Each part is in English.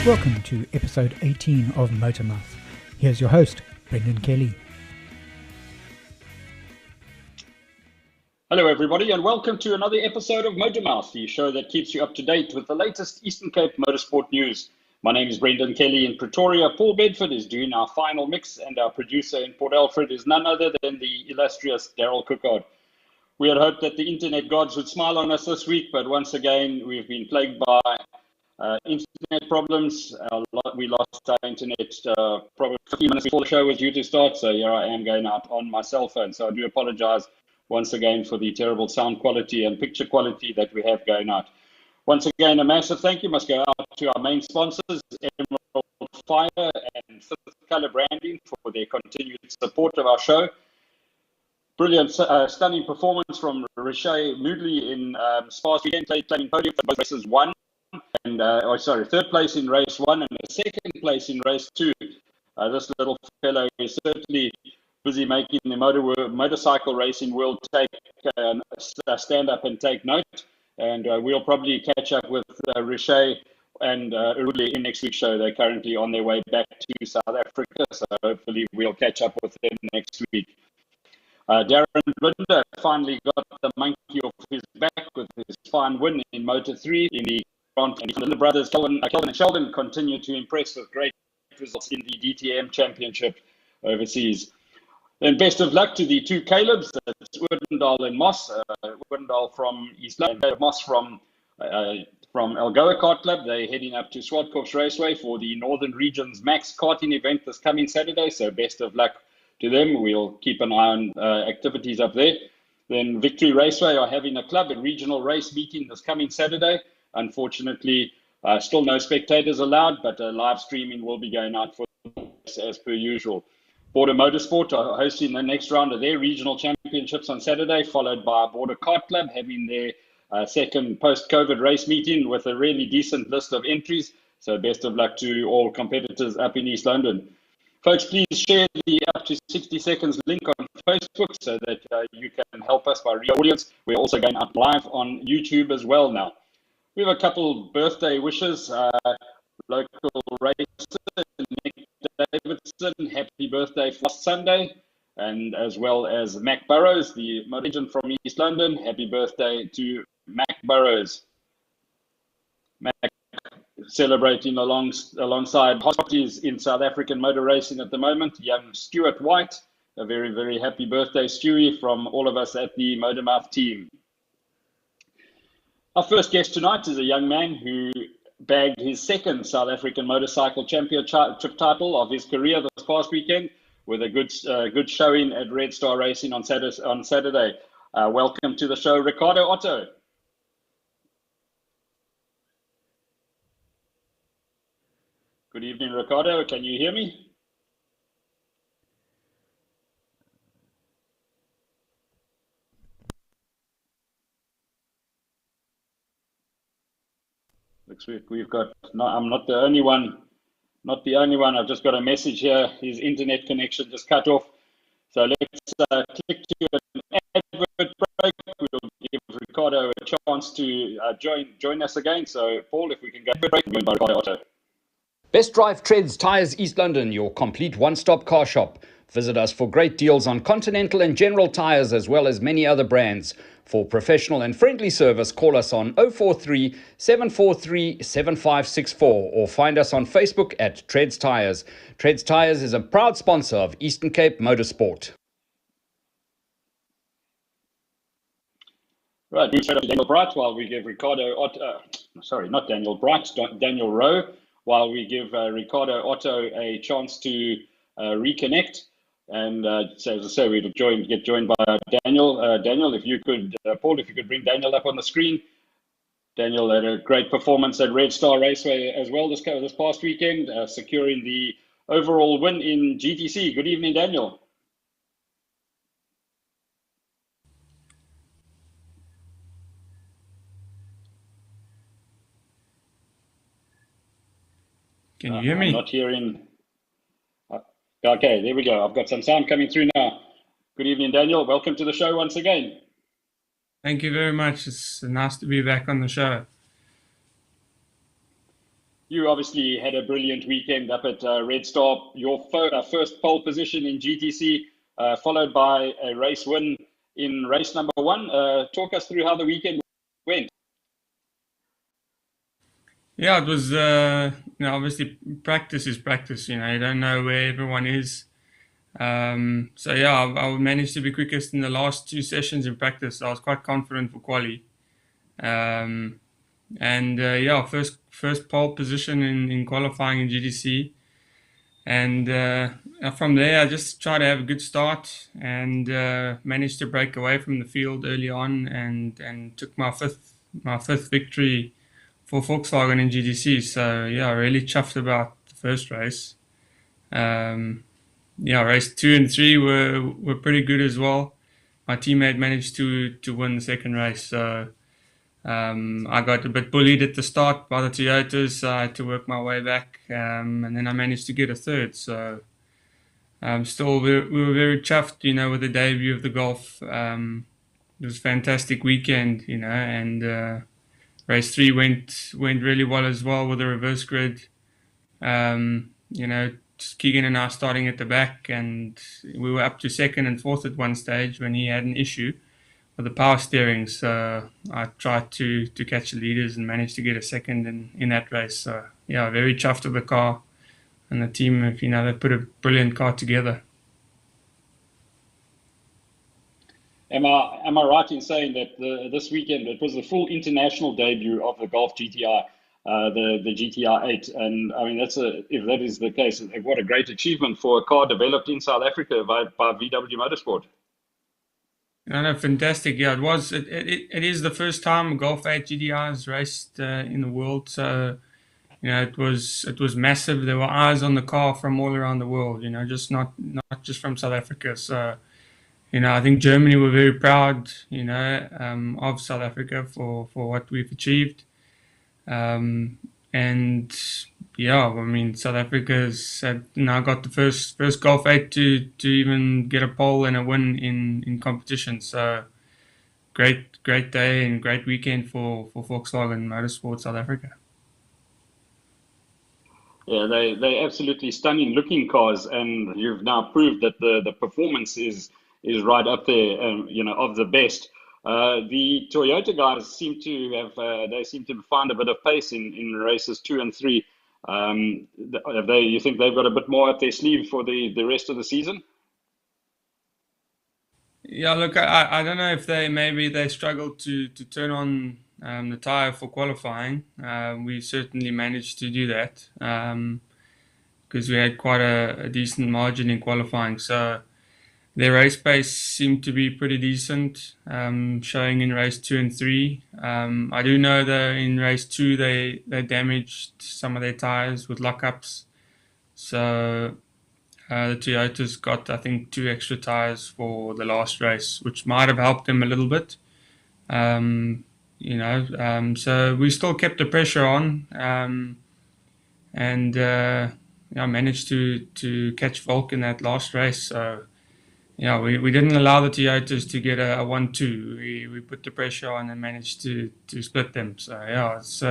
Welcome to episode 18 of Motormouth. Here's your host, Brendan Kelly. Hello everybody and welcome to another episode of Motormouth, the show that keeps you up to date with the latest Eastern Cape motorsport news. My name is Brendan Kelly in Pretoria. Paul Bedford is doing our final mix and our producer in Port Alfred is none other than the illustrious Daryl Cookard. We had hoped that the internet gods would smile on us this week, but once again we've been plagued by internet problems. We lost our internet probably 15 minutes before the show was due to start, so here I am going out on my cell phone. So I do apologize once again for the terrible sound quality and picture quality that we have going out. Once again, a massive thank you must go out to our main sponsors, Emerald Fire and Fifth Colour Branding, for their continued support of our show. Brilliant, stunning performance from Riche Moodley in Spa's weekend, playing podium for both races one. And third place in race one and second place in race two. This little fellow is certainly busy making the motorcycle racing world take stand up and take note. And we'll probably catch up with Riche and Uruli in next week's show. They're currently on their way back to South Africa, so hopefully we'll catch up with them next week. Darren Binder finally got the monkey off his back with his fine win in Motor 3 in the and the brothers Kelvin and Sheldon continue to impress with great results in the DTM Championship overseas. And best of luck to the two Calebs, that's Odendaal and Moss. Odendaal from East London, Moss from Algoa Kart Club. They're heading up to Swartkorps Raceway for the Northern Region's Max karting event this coming Saturday. So best of luck to them. We'll keep an eye on activities up there. Then Victory Raceway are having a club and regional race meeting this coming Saturday. Unfortunately, still no spectators allowed, but live streaming will be going out for this as per usual. Border Motorsport are hosting the next round of their regional championships on Saturday, followed by Border Kart Club having their second post-COVID race meeting with a really decent list of entries. So best of luck to all competitors up in East London. Folks, please share the up to 60 seconds link on Facebook so that you can help us by audience. We're also going out live on YouTube as well now. We have a couple birthday wishes. Local racer Nick Davidson, happy birthday for last Sunday, and as well as Mac Burrows, the legend from East London. Happy birthday to Mac Burrows. Mac celebrating alongside hotties in South African motor racing at the moment. Young Stuart White, a very, very happy birthday, Stewie, from all of us at the Motormouth team. Our first guest tonight is a young man who bagged his second South African Motorcycle Championship title of his career this past weekend with a good showing at Red Star Racing on Saturday. Welcome to the show, Ricardo Otto. Good evening, Ricardo. Can you hear me? Looks like we've got. No, I'm not the only one. Not the only one. I've just got a message here. His internet connection just cut off. So let's click to an advert break. We'll give Ricardo a chance to join us again. So Paul, if we can go to break, by Ricardo Otto. Best Drive Treads Tyres East London, your complete one-stop car shop. Visit us for great deals on Continental and General tyres as well as many other brands. For professional and friendly service, call us on 043 743 7564 or find us on Facebook at Treads Tyres. Treads Tyres is a proud sponsor of Eastern Cape Motorsport. Right, we set up Daniel Bright while we give Daniel Rowe, while we give Ricardo Otto a chance to reconnect. And so as I say, we'll get joined by Daniel. Daniel, if you could, Paul, if you could bring Daniel up on the screen. Daniel had a great performance at Red Star Raceway as well this past weekend, securing the overall win in GTC. Good evening, Daniel. Can you hear me? I'm not hearing. Okay, there we go. I've got some sound coming through now. Good evening, Daniel. Welcome to the show once again. Thank you very much. It's nice to be back on the show. You obviously had a brilliant weekend up at Red Star. Your first pole position in GTC, followed by a race win in race number 1. Talk us through how the weekend went. Yeah, it was, obviously practice is practice, you don't know where everyone is. So yeah, I managed to be quickest in the last 2 sessions in practice. I was quite confident for quali. Um, and yeah, first pole position in qualifying in GDC. And from there, I just tried to have a good start and managed to break away from the field early on and took my fifth victory for Volkswagen in GDC. So yeah, really chuffed about the first race. Yeah, race 2 and 3 were pretty good as well. My teammate managed to win the second race, so I got a bit bullied at the start by the Toyotas, so I had to work my way back, and then I managed to get a third. So still, we were very chuffed, with the debut of the Golf. It was a fantastic weekend, and race 3 went really well as well with the reverse grid. Just Keegan and I starting at the back, and we were up to second and fourth at one stage when he had an issue with the power steering. So I tried to catch the leaders and managed to get a second in that race. So yeah, very chuffed with the car and the team. They put a brilliant car together. Am I right in saying that this weekend it was the full international debut of the Golf GTI, the GTR 8, and I mean if that is the case, what a great achievement for a car developed in South Africa by VW Motorsport. No, fantastic. Yeah, it was. It is the first time Golf 8 GTR has raced in the world. So it was massive. There were eyes on the car from all around the world. Just not just from South Africa. So. I think Germany were very proud, of South Africa for what we've achieved. And yeah, I mean, South Africa's now got the first Golf 8 to even get a pole and a win in competition. So great day and great weekend for Volkswagen Motorsport South Africa. Yeah, they absolutely stunning looking cars, and you've now proved that the performance is right up there, of the best. The Toyota guys seem to have found a bit of pace in races 2 and 3. You think they've got a bit more up their sleeve for the rest of the season? Yeah, look, I don't know if they struggled to turn on the tire for qualifying. We certainly managed to do that because we had quite a decent margin in qualifying. So their race pace seemed to be pretty decent, showing in race 2 and 3. I do know that in race 2 they damaged some of their tires with lockups. So the Toyotas got, I think, 2 extra tires for the last race, which might have helped them a little bit. So we still kept the pressure on, and managed to catch Volk in that last race. So yeah, we didn't allow the Toyotas to get a 1-2. We put the pressure on and managed to split them. So yeah, it's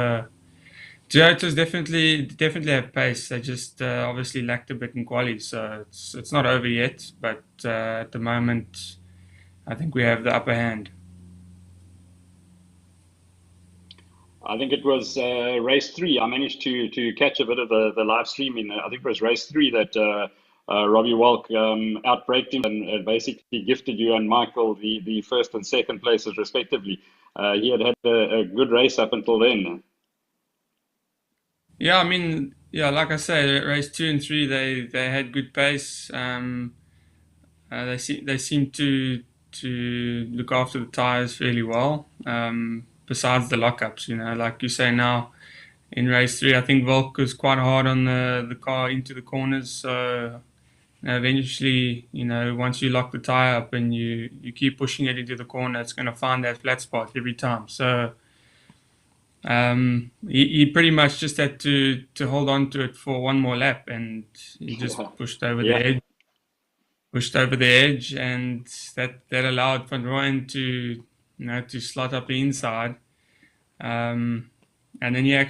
Toyotas definitely have pace. They just obviously lacked a bit in quali. So it's not over yet, but at the moment, I think we have the upper hand. I think it was race 3. I managed to catch a bit of the live stream in. I think it was race 3 that. Robbie Walk outbraked him and basically gifted you and Michael the first and second places respectively. He had a good race up until then. Yeah, I mean, like I say, race 2 and 3 they had good pace. They seem to look after the tires fairly well. Besides the lockups, like you say now, in race 3, I think Volk was quite hard on the car into the corners. So eventually, once you lock the tire up and you keep pushing it into the corner, it's going to find that flat spot every time. So he pretty much just had to hold on to it for one more lap, and he just pushed over the edge, and that allowed Van Rooyen to slot up the inside. And then I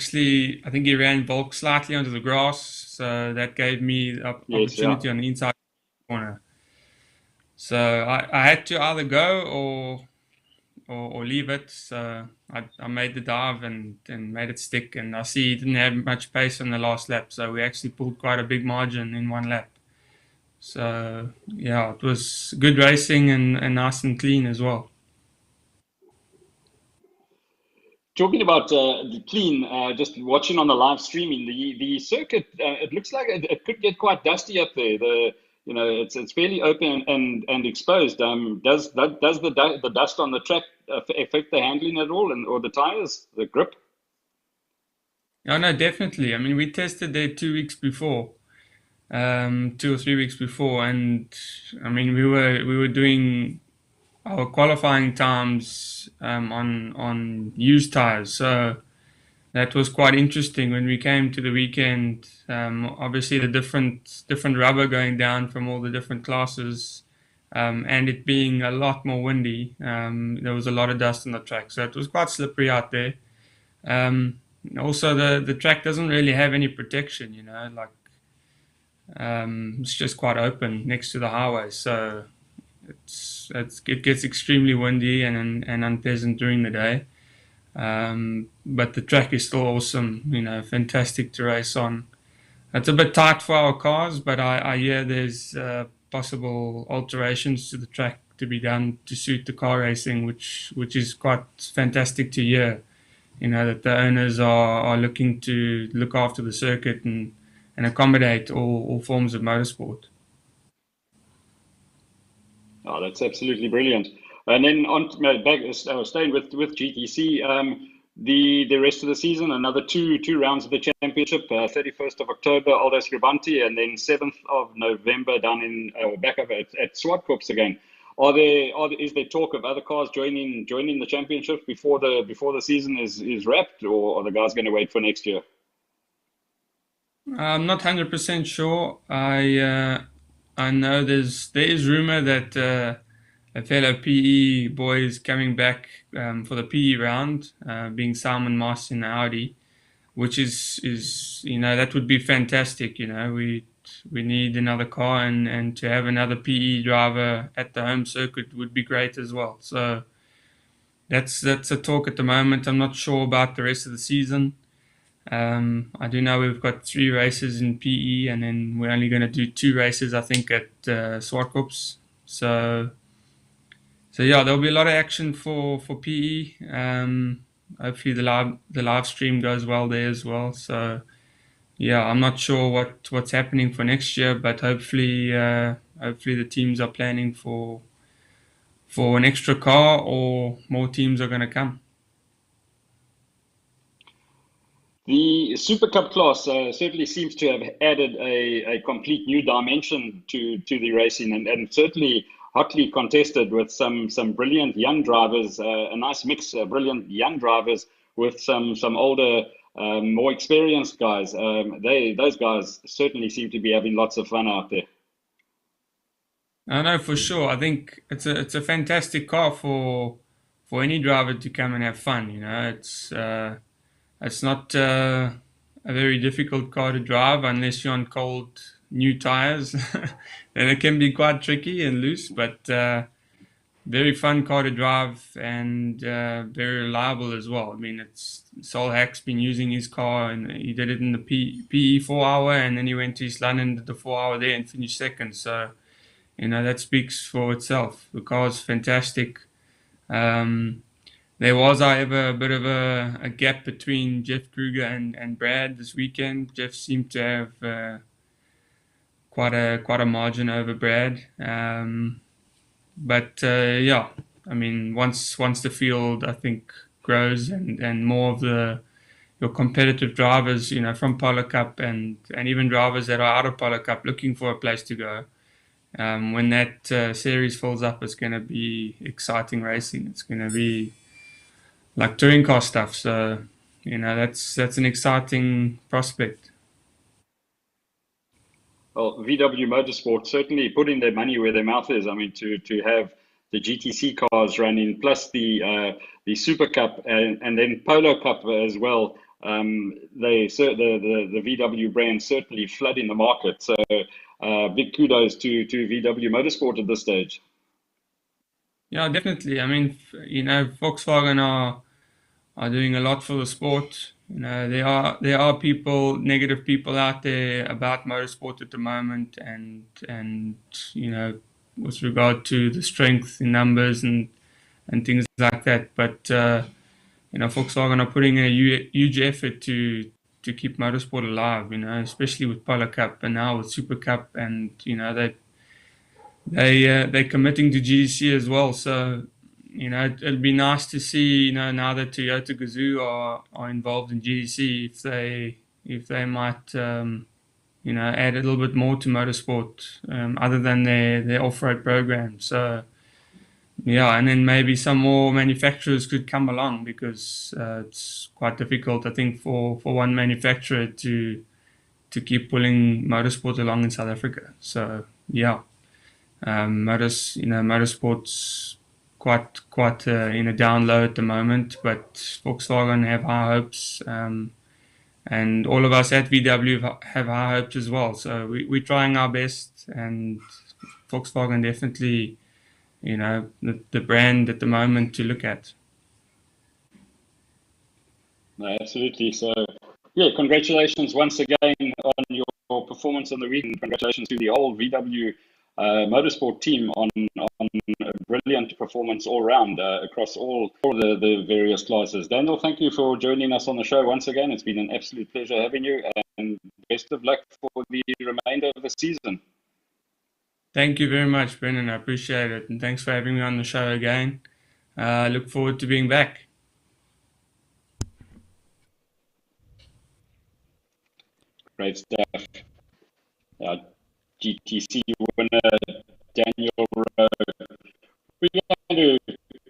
think he ran Volk slightly onto the grass, so that gave me the Yes, yeah. opportunity on the inside corner. So I had to either go or leave it. So I made the dive and made it stick. And I see he didn't have much pace on the last lap, so we actually pulled quite a big margin in one lap. So yeah, it was good racing and nice and clean as well. Talking about the clean, just watching on the live streaming, the circuit, it looks like it could get quite dusty up there. It's fairly open and exposed. Does the dust on the track affect the handling at all, or the tires, the grip? Oh no, definitely. I mean, we tested there 2 weeks before, 2 or 3 weeks before, and I mean, we were doing our qualifying times on used tires, so that was quite interesting when we came to the weekend. Obviously, the different rubber going down from all the different classes, and it being a lot more windy. There was a lot of dust on the track, so it was quite slippery out there. Also, the track doesn't really have any protection, like it's just quite open next to the highway, so it gets extremely windy and unpleasant during the day. But the track is still awesome, fantastic to race on. It's a bit tight for our cars, but I hear there's possible alterations to the track to be done to suit the car racing, which is quite fantastic to hear. That the owners are looking to look after the circuit and accommodate all forms of motorsport. Oh, that's absolutely brilliant. And then staying with GTC, the rest of the season, another two rounds of the championship, 31st of October, Aldo Scribante, and then 7th of November down in back up at Swartkops again. Is there talk of other cars joining the championship before the season is wrapped, or are the guys going to wait for next year? I'm not 100% sure. I know there is rumor that a fellow PE boy is coming back for the PE round, being Simon Moss in the Audi, which is that would be fantastic. We need another car, and to have another PE driver at the home circuit would be great as well. So that's a talk at the moment. I'm not sure about the rest of the season. I do know we've got 3 races in PE, and then we're only going to do 2 races, I think, at Swartkops. So yeah, there'll be a lot of action for PE. Hopefully the live stream goes well there as well. So yeah, I'm not sure what's happening for next year, but hopefully the teams are planning for an extra car, or more teams are going to come. The Super Cup class certainly seems to have added a complete new dimension to the racing, and certainly hotly contested with some brilliant young drivers, a nice mix of brilliant young drivers with some older, more experienced guys. Those guys certainly seem to be having lots of fun out there. I know for sure. I think it's a fantastic car for any driver to come and have fun. It's not a very difficult car to drive unless you're on cold new tires. Then it can be quite tricky and loose, but very fun car to drive, and very reliable as well. I mean, Sol Hack's been using his car, and he did it in the PE 4-hour, and then he went to East London, did the 4-hour there, and finished second. So that speaks for itself. The car's fantastic. There was, however, a bit of a gap between Jeff Kruger and Brad this weekend. Jeff seemed to have quite a margin over Brad. But yeah, I mean, once the field, I think, grows and more of your competitive drivers, from Polo Cup and even drivers that are out of Polo Cup looking for a place to go, when that series fills up, it's going to be exciting racing. It's going to be like touring car stuff. So, that's an exciting prospect. Well, VW Motorsport certainly putting their money where their mouth is. I mean, to have the GTC cars running, plus the Super Cup and then Polo Cup as well. the VW brand certainly flooding the market. So big kudos to VW Motorsport at this stage. Yeah, definitely. I mean, Volkswagen are doing a lot for the sport. There are negative people out there about motorsport at the moment, and with regard to the strength in numbers and things like that. But Volkswagen are putting in a huge effort to keep motorsport alive. Especially with Polo Cup and now with Super Cup, and they're committing to GDC as well. So it'd be nice to see now that Toyota Gazoo are involved in GDC if they might add a little bit more to motorsport other than their off-road program. So yeah, and then maybe some more manufacturers could come along, because it's quite difficult, I think, for one manufacturer to keep pulling motorsport along in South Africa. So yeah, motorsport's quite in a down low at the moment, but Volkswagen have high hopes, and all of us at VW have high hopes as well. So we're trying our best, and Volkswagen definitely, the brand at the moment to look at. No, absolutely. So, yeah, congratulations once again on your performance on the week, and congratulations to the whole VW Motorsport team on a brilliant performance all round across all the various classes. Daniel, thank you for joining us on the show once again. It's been an absolute pleasure having you, and best of luck for the remainder of the season. Thank you very much, Brendan. I appreciate it, and thanks for having me on the show again. I look forward to being back. Great stuff. GTC winner Daniel Rowe. We're going to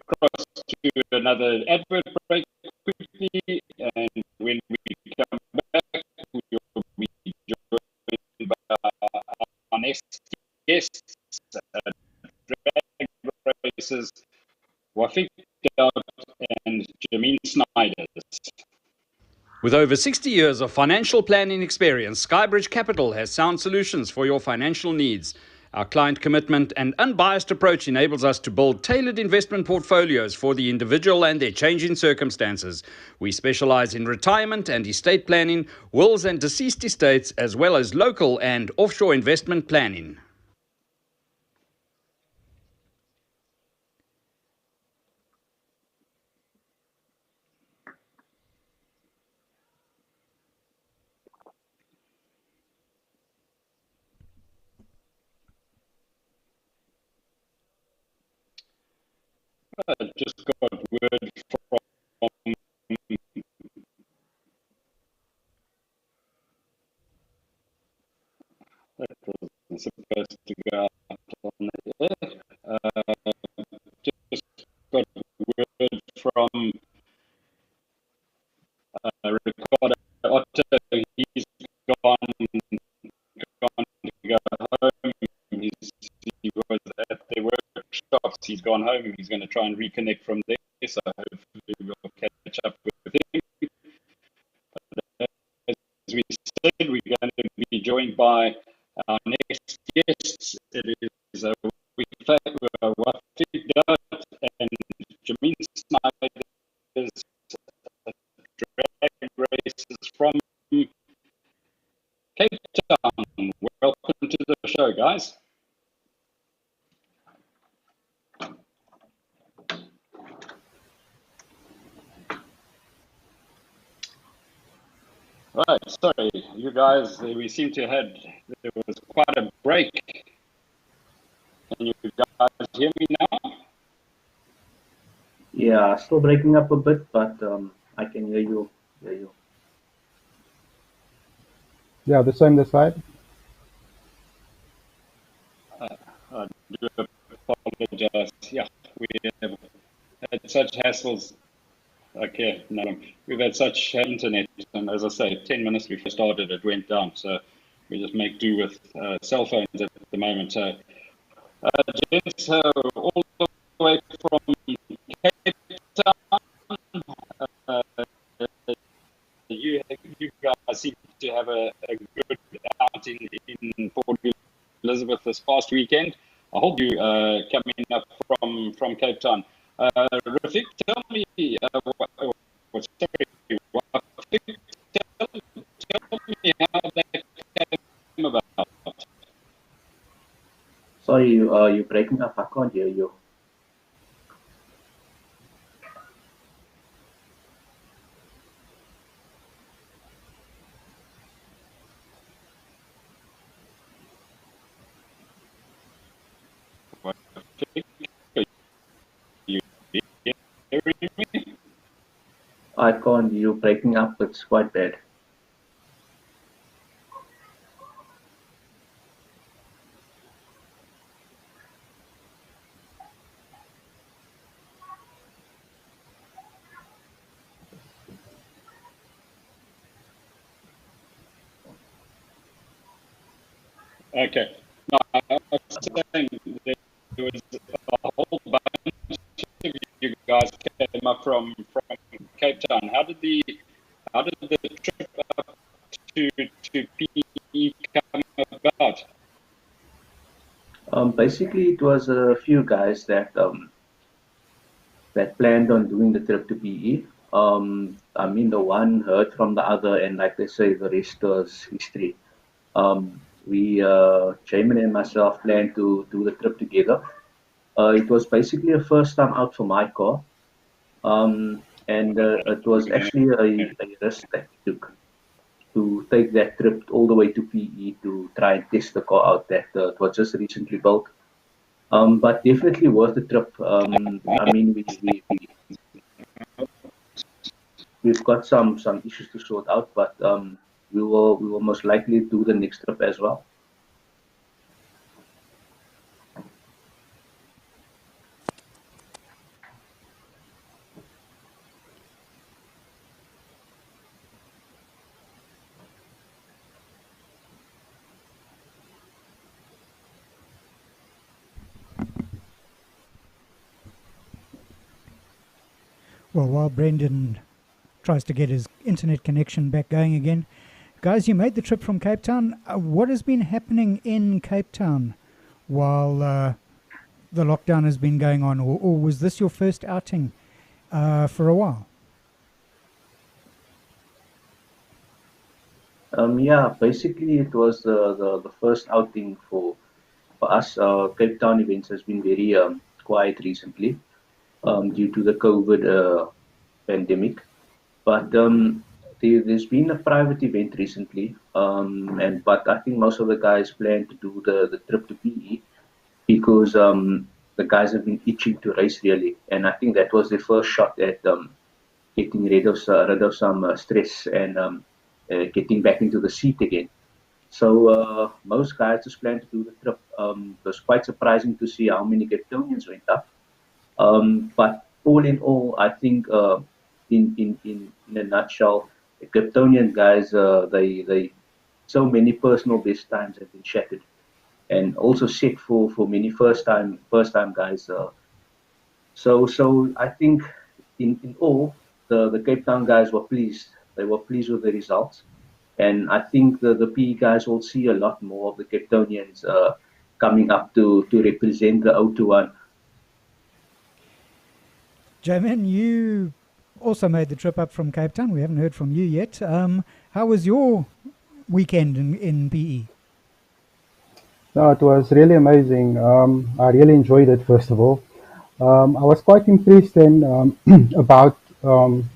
cross to another advert break quickly, and when we come back, we will be joined by our next guests, drag races, Waffiq, Dout, and Jamian Snyders. With over 60 years of financial planning experience, Skybridge Capital has sound solutions for your financial needs. Our client commitment and unbiased approach enables us to build tailored investment portfolios for the individual and their changing circumstances. We specialize in retirement and estate planning, wills and deceased estates, as well as local and offshore investment planning. I just got word from that wasn't supposed to go out on the air. Just got word from Ricardo Otto. He's gone to go home. He was at the workshops. He's gone home. He's going to try and reconnect from there. So hopefully we'll catch up with him. As we said, we're going to be joined by our next guests. It is Waffiq, Dout, and Jamian Snyders, drag races from Cape Town. Welcome to the show, guys. Right, sorry, you guys, we seem to have there was quite a break. Can you guys hear me now? Yeah, still breaking up a bit, but I can hear you. Yeah, the same this side. I do apologize. Yeah, we have had such hassles. Okay, no, we've had such internet, and as I say, 10 minutes before started, it went down. So we just make do with cell phones at the moment. So, gents, all the way from Cape Town, you, Jamian, and Dout, can you hear me? Yeah, still breaking up a bit, but I can hear you. Okay, no problem. We've had such hassles. Okay, no problem. We've had such internet, and as I say, 10 minutes before started, it went down. So we just make do with cell phones at the moment. seem to have a good outing in Port Elizabeth this past weekend. I hope you coming up from Cape Town. Waffiq, tell me, Waffiq, tell me how that came about. Sorry, you're breaking up. I can't hear you. I can't. You're breaking up. It's quite bad. Okay. No, I was saying there was a whole bunch of you guys came up from Cape Town. How did the trip up to PE come about? Basically, it was a few guys that planned on doing the trip to PE. I mean, the one heard from the other, and like they say, the rest was history. Jamian and myself planned to do the trip together. It was basically a first time out for my car, and it was actually a risk that we took to take that trip all the way to PE to try and test the car out that it was just recently built. But definitely worth the trip. I mean, we've got some issues to sort out, but we will most likely do the next trip as well. Well, while Brendan tries to get his internet connection back going again, guys, you made the trip from Cape Town. What has been happening in Cape Town while the lockdown has been going on, or was this your first outing for a while? Yeah, basically it was the first outing for us. Cape Town events has been very quiet recently due to the COVID pandemic. But there's been a private event recently, but I think most of the guys plan to do the trip to PE because the guys have been itching to race really, and I think that was their first shot at getting rid of some stress and getting back into the seat again. So most guys just plan to do the trip. It was quite surprising to see how many Capetonians went up. But all in all, I think in a nutshell, the Kryptonian guys, they so many personal best times have been shattered, and also set for many first time guys. So I think in all, the Cape Town guys were pleased. They were pleased with the results, and I think the PE guys will see a lot more of the Kryptonians coming up to represent the 021. Jamian, you also made the trip up from Cape Town. We haven't heard from you yet. How was your weekend in PE? No, it was really amazing. I really enjoyed it, first of all. I was quite impressed and about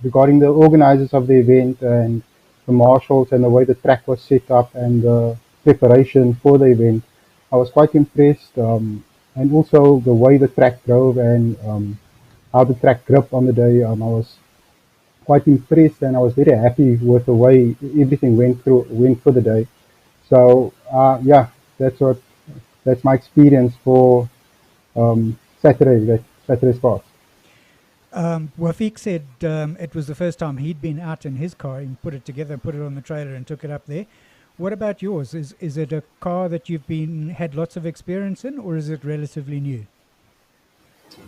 regarding the organizers of the event and the marshals and the way the track was set up and the preparation for the event. I was quite impressed, and also the way the track drove and how the track gripped on the day. I was quite impressed, and I was very happy with the way everything went for the day. So yeah, that's my experience for Saturday's pass. Waffiq said it was the first time he'd been out in his car and put it together, put it on the trailer and took it up there. What about yours? Is it a car that you've had lots of experience in, or is it relatively new?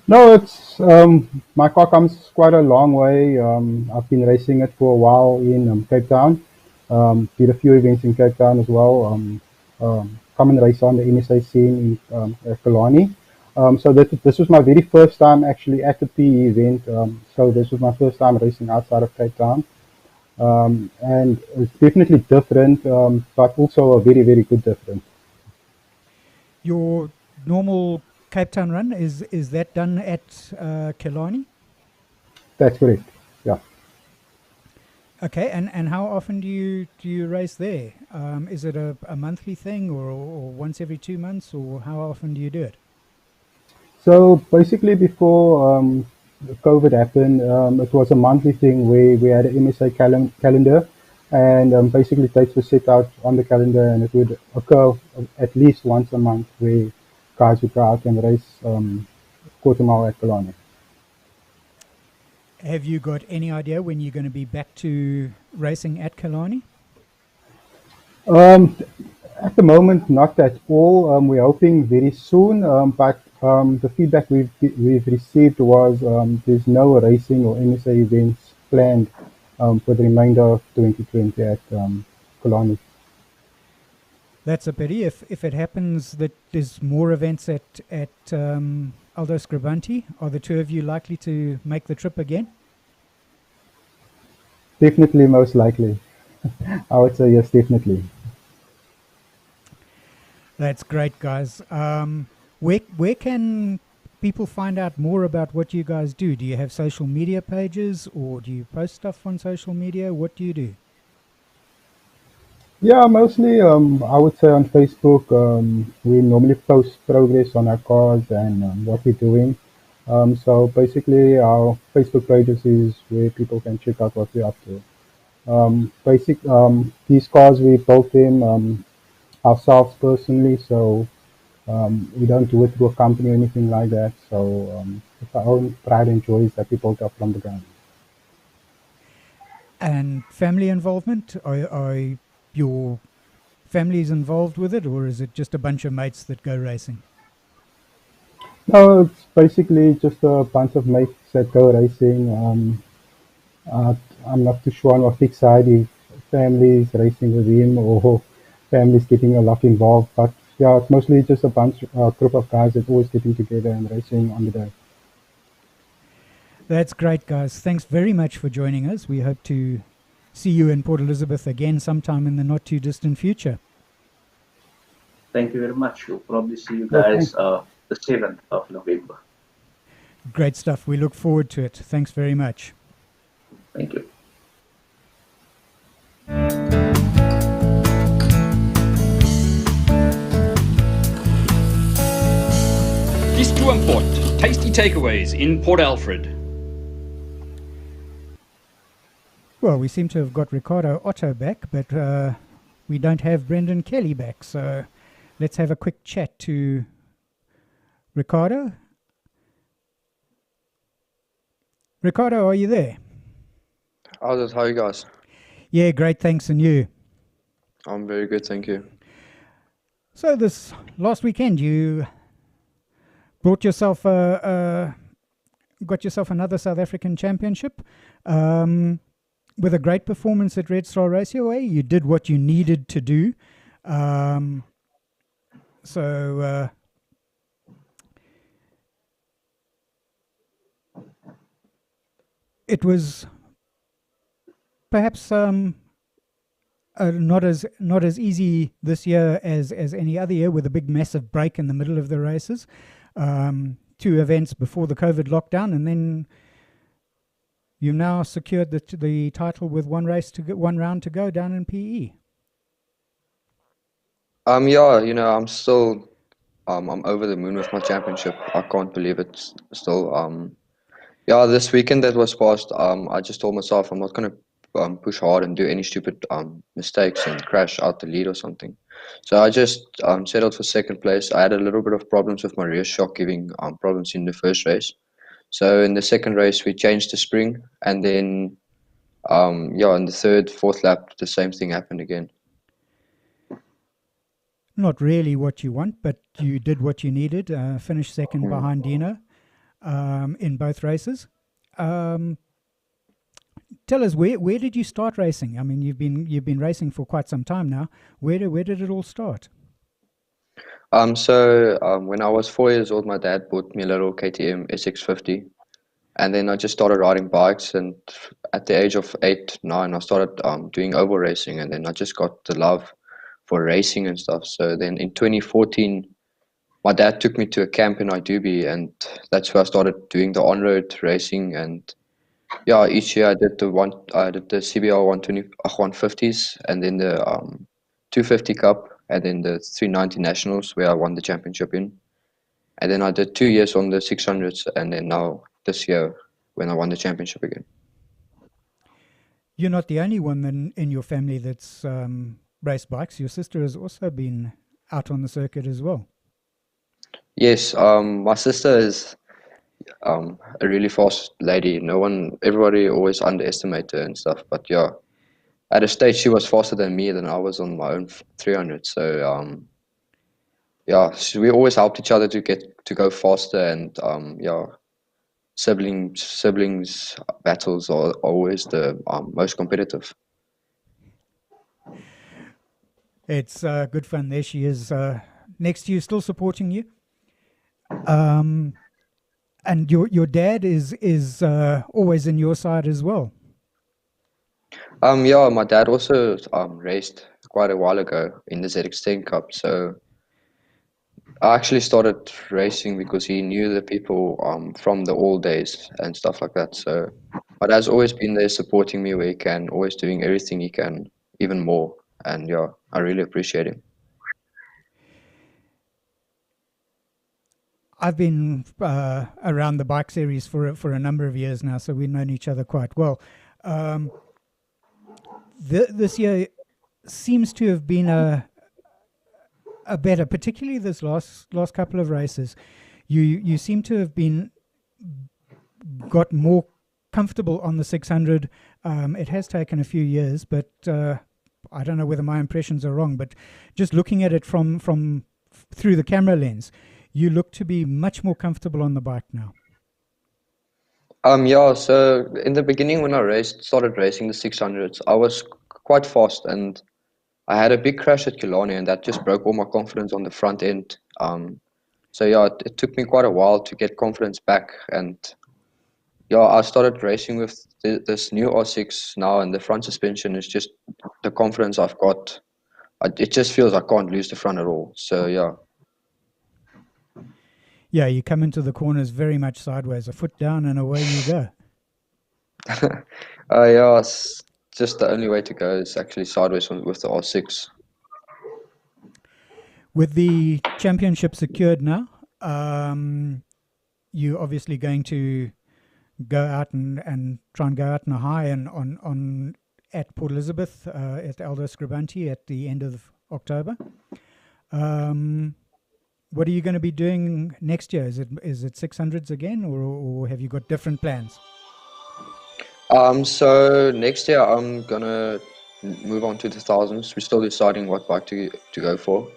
No, it's my car comes quite a long way. I've been racing it for a while in Cape Town, Did a few events in Cape Town as well. Come and race on the MSA scene in at Kalani. So this was my very first time actually at the PE event. So this was my first time racing outside of Cape Town. And it's definitely different, but also a very, very good difference. Your normal Cape Town run, is that done at Killarney? That's correct. Yeah. Okay, and how often do you race there? Is it a monthly thing or once every 2 months, or how often do you do it? So basically, before COVID happened, it was a monthly thing where we had an MSA calendar, and basically dates were set out on the calendar, and it would occur at least once a month where guys would go out and race quarter mile at Kalani. Have you got any idea when you're going to be back to racing at Killarney? At the moment, not at all. We're hoping very soon, but the feedback we've received was there's no racing or MSA events planned for the remainder of 2020 at Kalani. That's a pity. If it happens that there's more events at Aldo Scribante, are the two of you likely to make the trip again? Definitely, most likely. I would say yes, definitely. That's great, guys. Where can people find out more about what you guys do? Do you have social media pages, or do you post stuff on social media? What do you do? Yeah, mostly I would say on Facebook. We normally post progress on our cars and what we're doing. So basically, our Facebook pages is where people can check out what we're up to. These cars we built them ourselves personally, so we don't do it through a company or anything like that. So it's our own pride and joys that we built up from the ground. And family involvement? Are your families involved with it, or is it just a bunch of mates that go racing? No, it's basically just a bunch of mates that go racing. I'm not too sure on Waffiq side if families racing with him or families getting a lot involved, but yeah, it's mostly just a group of guys that always getting together and racing on the day. That's great, guys. Thanks very much for joining us. We hope to see you in Port Elizabeth again sometime in the not too distant future. Thank you very much. We'll probably see you guys the 7th of November. Great stuff. We look forward to it. Thanks very much. Thank you. Kies Toemport, tasty takeaways in Port Alfred. Well, we seem to have got Ricardo Otto back, but we don't have Brendan Kelly back. So let's have a quick chat to Ricardo. Ricardo, are you there? How are you guys? Yeah, great. Thanks. And you? I'm very good, thank you. So this last weekend, you brought yourself got yourself another South African championship. With a great performance at Red Star Raceway. You did what you needed to do. It was perhaps not as easy this year as any other year, with a big massive break in the middle of the races. 2 events before the COVID lockdown, and then you now secured the title with one round to go down in PE. Yeah, I'm still I'm over the moon with my championship. I can't believe it still. Yeah, this weekend that was past, I just told myself I'm not gonna push hard and do any stupid mistakes and crash out the lead or something. So I just settled for second place. I had a little bit of problems with my rear shock, giving problems in the first race. So in the second race we changed the spring, and then in the third, fourth lap the same thing happened again. Not really what you want, but you did what you needed. Finished second behind Dino in both races. Tell us, where did you start racing? I mean, you've been racing for quite some time now. Where did it all start? When I was 4 years old, my dad bought me a little KTM SX50, and then I just started riding bikes. And at the age of 8, 9, I started doing oval racing, and then I just got the love for racing and stuff. So then in 2014, my dad took me to a camp in Idubi, and that's where I started doing the on-road racing. And yeah, each year I did the CBR 120 150s, and then the 250 Cup, and then the 390 Nationals where I won the championship in. And then I did 2 years on the 600s, and then now this year when I won the championship again. You're not the only one in your family that's raced bikes. Your sister has also been out on the circuit as well. Yes, my sister is a really fast lady. Everybody always underestimates her and stuff. But yeah, at a stage she was faster than me, than I was on my own 300. So yeah, we always helped each other to go faster. And yeah, siblings battles are always the most competitive. It's good fun. There she is next to you, still supporting you. And your dad is always in your side as well. Yeah, my dad also raced quite a while ago in the ZX10 Cup. So I actually started racing because he knew the people from the old days and stuff like that. So my dad's always been there supporting me where he can, always doing everything he can, even more. And yeah, I really appreciate him. I've been around the bike series for a number of years now, so we've known each other quite well. This year seems to have been a better, particularly this last couple of races. You seem to have got more comfortable on the 600. It has taken a few years, but I don't know whether my impressions are wrong. But just looking at it from through the camera lens, you look to be much more comfortable on the bike now. Yeah, so in the beginning when I started racing the 600s, I was quite fast, and I had a big crash at Killarney, and that just broke all my confidence on the front end. So yeah, it took me quite a while to get confidence back, and yeah, I started racing with this new R6 now, and the front suspension is just the confidence I've got. It just feels I can't lose the front at all. So yeah. Yeah, you come into the corners very much sideways, a foot down, and away you go. Yeah, it's just the only way to go is actually sideways with the R6. With the championship secured now, you're obviously going to go out and try and go out in a high and on at Port Elizabeth at Aldo Scribante at the end of October. What are you going to be doing next year? Is it 600s again, or have you got different plans? So next year I'm gonna move on to the thousands. We're still deciding what bike to go for.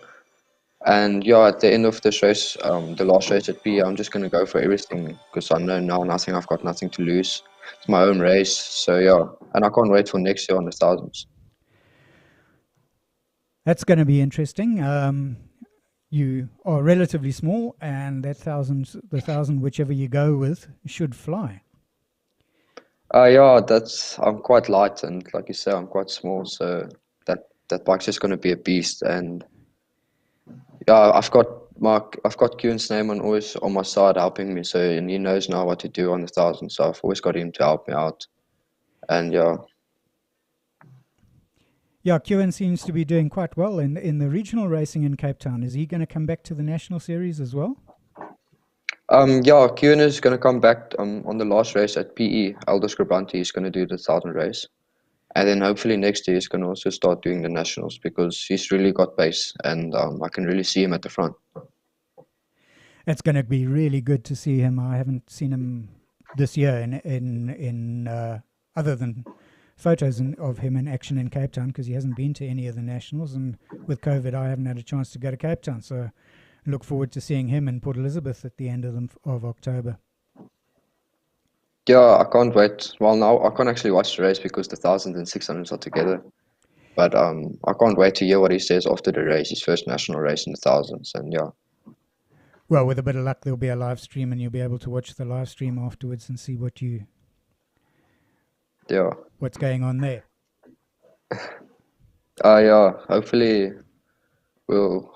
And yeah, at the end of this race, the last race at P, I'm just gonna go for everything because I know now nothing. I've got nothing to lose. It's my own race, so yeah, and I can't wait for next year on the thousands. That's going to be interesting. You are relatively small, and the thousand, whichever you go with, should fly. Yeah, I'm quite light, and like you say, I'm quite small, so that bike's just gonna be a beast. And yeah, I've got Kieran's name always on my side helping me, so and he knows now what to do on the thousand, so I've always got him to help me out. And yeah. Yeah, Kieran seems to be doing quite well in the regional racing in Cape Town. Is he going to come back to the national series as well? Yeah, Kieran is going to come back on the last race at PE. Aldo Scribante is going to do the 1,000 race. And then hopefully next year he's going to also start doing the nationals because he's really got pace, and I can really see him at the front. It's going to be really good to see him. I haven't seen him this year in other than photos of him in action in Cape Town, because he hasn't been to any of the nationals, and with COVID I haven't had a chance to go to Cape Town, so look forward to seeing him in Port Elizabeth at the end of October. Yeah, I can't wait. Well, now I can't actually watch the race because the 1000s and 600s are together. But I can't wait to hear what he says after the race, his first national race in the 1000s. And yeah, Well, with a bit of luck, there'll be a live stream, and you'll be able to watch the live stream afterwards and see yeah, what's going on there. yeah. Hopefully, we'll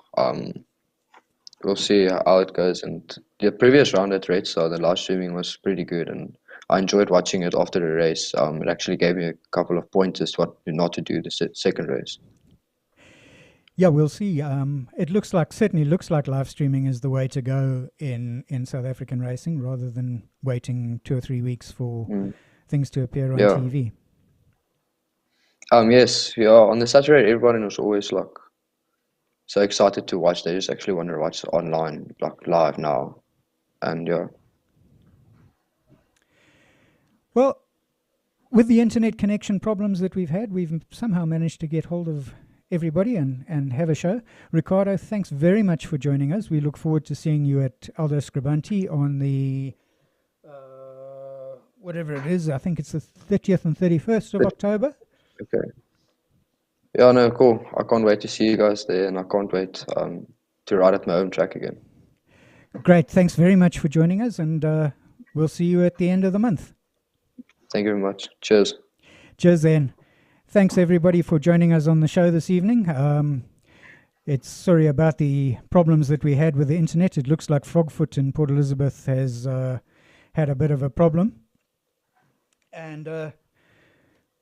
see how it goes. And the previous round at Red Star, the live streaming was pretty good, and I enjoyed watching it after the race. It actually gave me a couple of pointers what not to do the second race. Yeah, we'll see. It certainly looks like live streaming is the way to go in South African racing, rather than waiting 2 or 3 weeks for things to appear on TV. Yes, yeah. On the Saturday, everyone was always like so excited to watch. They just actually want to watch online, like live now, and yeah. Well, with the internet connection problems that we've had, we've somehow managed to get hold of everybody and have a show. Ricardo, thanks very much for joining us. We look forward to seeing you at Aldo Scribante on the whatever it is. I think it's the 30th and 31st of October. Okay. Yeah, no, cool. I can't wait to see you guys there, and I can't wait to ride at my home track again. Great. Thanks very much for joining us, and we'll see you at the end of the month. Thank you very much. Cheers. Cheers then. Thanks everybody for joining us on the show this evening. It's sorry about the problems that we had with the internet. It looks like Frogfoot in Port Elizabeth has had a bit of a problem. And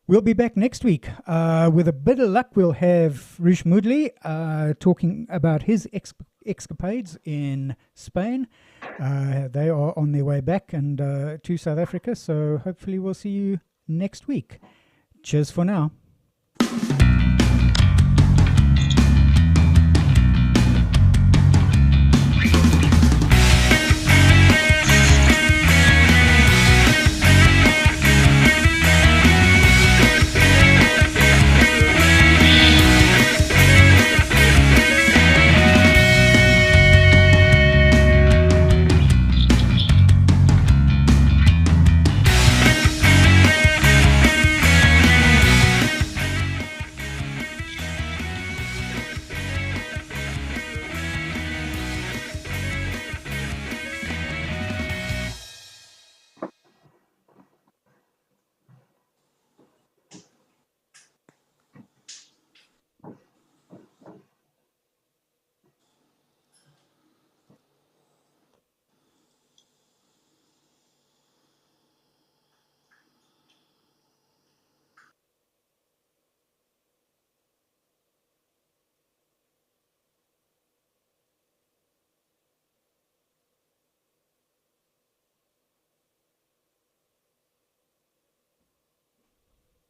we'll be back next week. With a bit of luck, we'll have Rish Moodley talking about his escapades in Spain. They are on their way back and to South Africa. So hopefully we'll see you next week. Cheers for now.